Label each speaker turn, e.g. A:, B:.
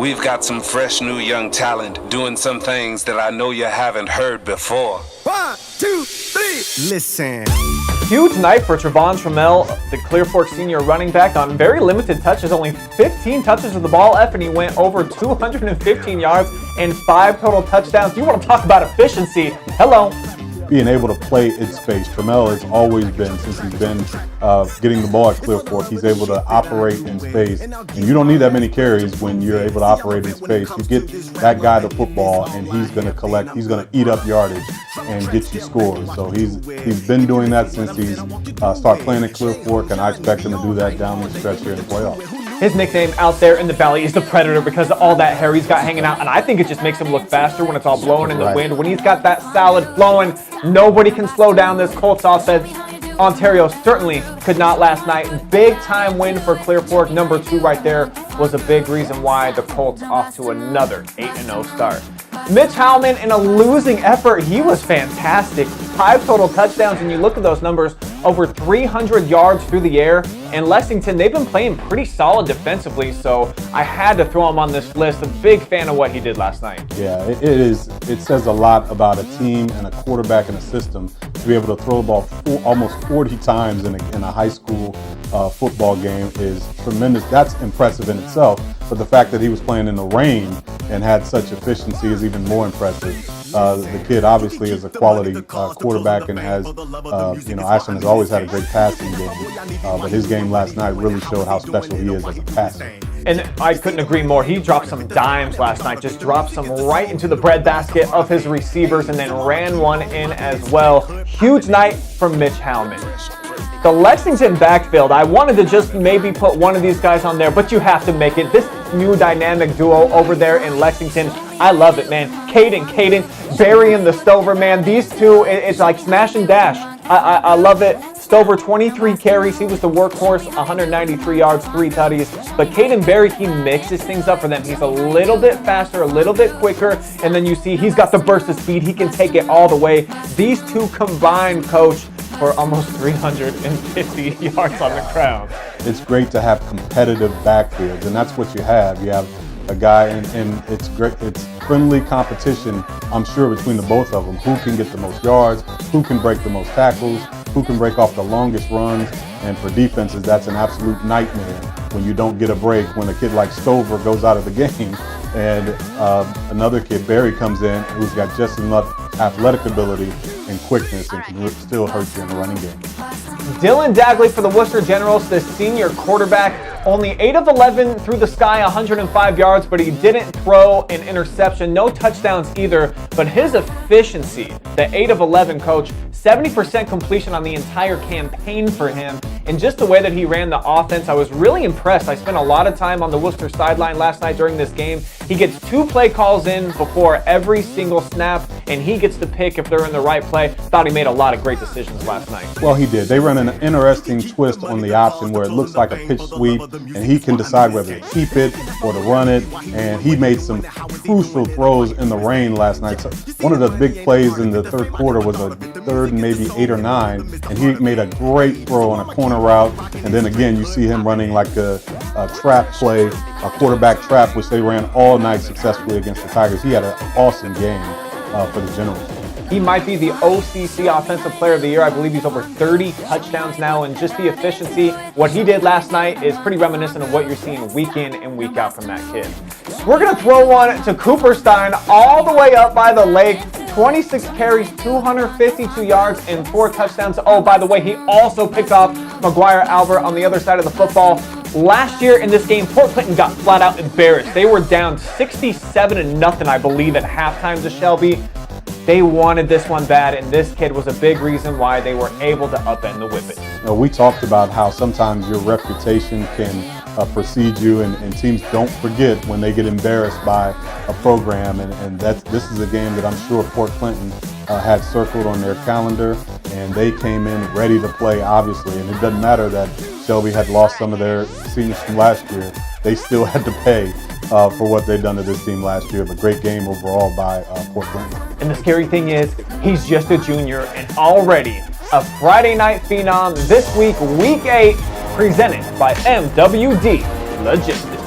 A: We've got some fresh new young talent doing some things that I know you haven't heard before.
B: 1, 2, 3, listen.
C: Huge night for Trevon Trammell, the Clear Fork senior running back, on very limited touches, only 15 touches of the ball, and he went over 215 yards and 5 total touchdowns. You want to talk about efficiency? Hello.
D: Being able to play in space. Trammell has always been, since he's been getting the ball at Clear Fork, he's able to operate in space. And you don't need that many carries when you're able to operate in space. You get that guy the football and he's going to collect, he's going to eat up yardage and get you scores. So he's been doing that since he's started playing at Clear Fork, and I expect him to do that down the stretch here in the playoffs.
C: His nickname out there in the valley is the Predator because of all that hair he's got hanging out, and I think it just makes him look faster when it's all blowing in the wind. When he's got that salad flowing, nobody can slow down this Colts offense. Ontario certainly could not last night. Big time win for Clear Fork. Number 2 right there was a big reason why the Colts off to another 8-0 start. Mitch Holloman in a losing effort, he was fantastic. 5 total touchdowns, and you look at those numbers, over 300 yards through the air. And Lexington, they've been playing pretty solid defensively, so I had to throw him on this list. A big fan of what he did last night.
D: Yeah, it is. It says a lot about a team and a quarterback and a system to be able to throw the ball almost 40 times in a high school football game is tremendous. That's impressive in itself, but the fact that he was playing in the rain and had such efficiency is even more impressive. The kid obviously is a quality quarterback and has, Ashland has always had a great passing game, but his game last night really showed how special he is as a passer.
C: And I couldn't agree more. He dropped some dimes last night, just dropped some right into the breadbasket of his receivers and then ran one in as well. Huge night from Mitch Holloman. The Lexington backfield, I wanted to just maybe put one of these guys on there, but you have to make it. This new dynamic duo over there in Lexington, I love it, man. Caden Berry and the Stover, man. These two, it's like smash and dash. I love it. Stover, 23 carries. He was the workhorse, 193 yards, 3 tutties. But Caden Berry, he mixes things up for them. He's a little bit faster, a little bit quicker, and then you see he's got the burst of speed. He can take it all the way. These two combined, Coach, for almost 350 yards on the ground.
D: It's great to have competitive backfields, and that's what you have. You have a guy, and it's great. It's friendly competition, I'm sure, between the both of them. Who can get the most yards? Who can break the most tackles? Who can break off the longest runs? And for defenses, that's an absolute nightmare when you don't get a break, when a kid like Stover goes out of the game and another kid, Berry, comes in who's got just enough athletic ability and quickness and can still hurt you in the running game.
C: Dillon Dadwell for the Wooster Generals, the senior quarterback, only 8 of 11 through the sky, 105 yards, but he didn't throw an interception. No touchdowns either, but his efficiency, the 8 of 11, Coach, 70% completion on the entire campaign for him. And just the way that he ran the offense, I was really impressed. I spent a lot of time on the Wooster sideline last night during this game. He gets 2 play calls in before every single snap, and he gets to pick if they're in the right play. Thought he made a lot of great decisions last night.
D: Well, he did. They run an interesting twist on the option where it looks like a pitch sweep, and he can decide whether to keep it or to run it. And he made some crucial throws in the rain last night. So one of the big plays in the third quarter was a 3rd and maybe 8 or 9, and he made a great throw on a corner route. And then again, you see him running like a trap play, a quarterback trap, which they ran all night successfully against the Tigers. He had an awesome game for the Generals.
C: He might be the OCC Offensive Player of the Year. I believe he's over 30 touchdowns now, and just the efficiency, what he did last night is pretty reminiscent of what you're seeing week in and week out from that kid. We're going to throw one to Cooper Stine all the way up by the lake. 26 carries, 252 yards, and 4 touchdowns. Oh, by the way, he also picked off McGuire Albert on the other side of the football. Last year in this game, Port Clinton got flat out embarrassed. They were down 67-0, I believe, at halftime to Shelby. They wanted this one bad, and this kid was a big reason why they were able to upend the Whippets.
D: We talked about how sometimes your reputation can precede you, and teams don't forget when they get embarrassed by a program, and this is a game that I'm sure Port Clinton had circled on their calendar, and they came in ready to play, obviously. And it doesn't matter that Shelby had lost some of their seniors from last year. They still had to pay for what they've done to this team last year. But great game overall by Port Clinton. And
C: the scary thing is, he's just a junior, and already a Friday Night Phenom this week, Week 8, presented by MWD Logistics.